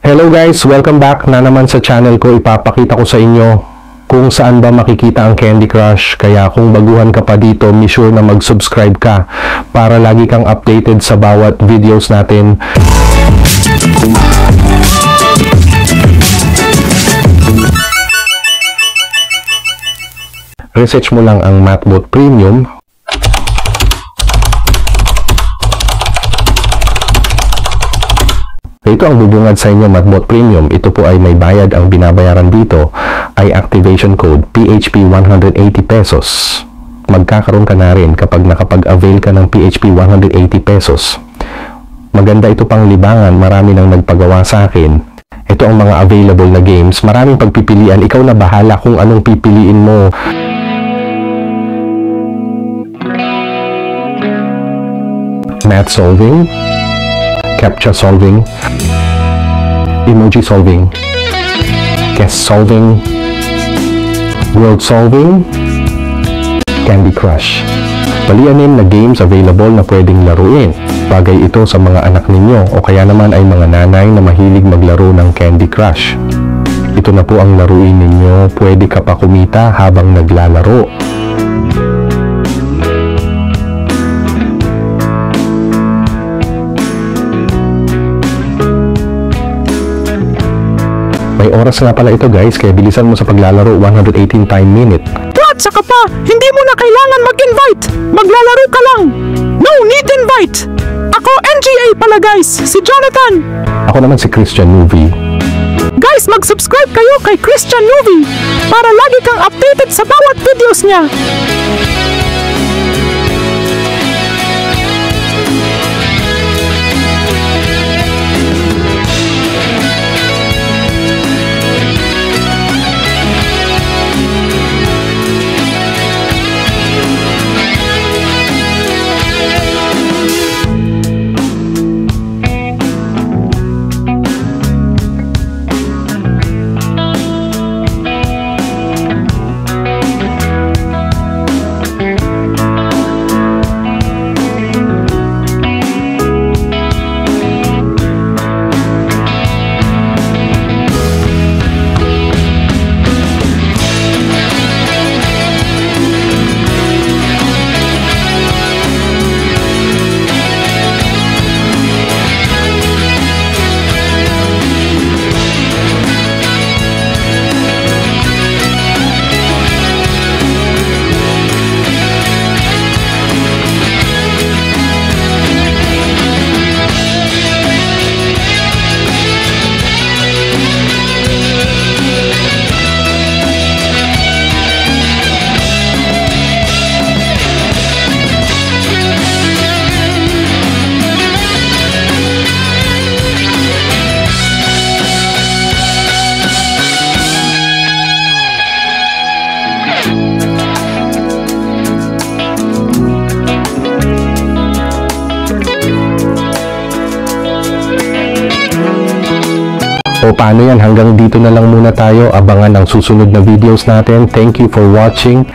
Hello guys, welcome back na naman sa channel ko. Ipapakita ko sa inyo kung saan ba makikita ang Candy Crush. Kaya kung baguhan ka pa dito, be sure na mag-subscribe ka para lagi kang updated sa bawat videos natin. Research mo lang ang Mathbot Premium. Ito ang bubungad sa inyo, Mathbot Premium. Ito po ay may bayad. Ang binabayaran dito ay activation code PHP 180 pesos. Magkakaroon ka na rin kapag nakapag-avail ka ng PHP 180 pesos. Maganda ito pang libangan. Marami nang nagpagawa sa akin. Ito ang mga available na games. Maraming pagpipilian. Ikaw na bahala kung anong pipiliin mo. Math solving, captcha solving, emoji solving, guess solving, world solving, Candy Crush. Bali-anim na games available na pwedeng laruin. Bagay ito sa mga anak ninyo o kaya naman ay mga nanay na mahilig maglaro ng Candy Crush. Ito na po ang laruin ninyo. Pwede ka pa kumita habang naglalaro. May oras nga pala ito guys, kaya bilisan mo sa paglalaro. 118 time minute. At saka pa, hindi mo na kailangan mag-invite. Maglalaro ka lang. No need invite. Ako NGA pala guys, si Jonathan. Ako naman si Christian Movie. Guys, mag-subscribe kayo kay Christian Movie para lagi kang updated sa bawat videos niya. O paano yan, hanggang dito na lang muna tayo. Abangan ang susunod na videos natin. Thank you for watching.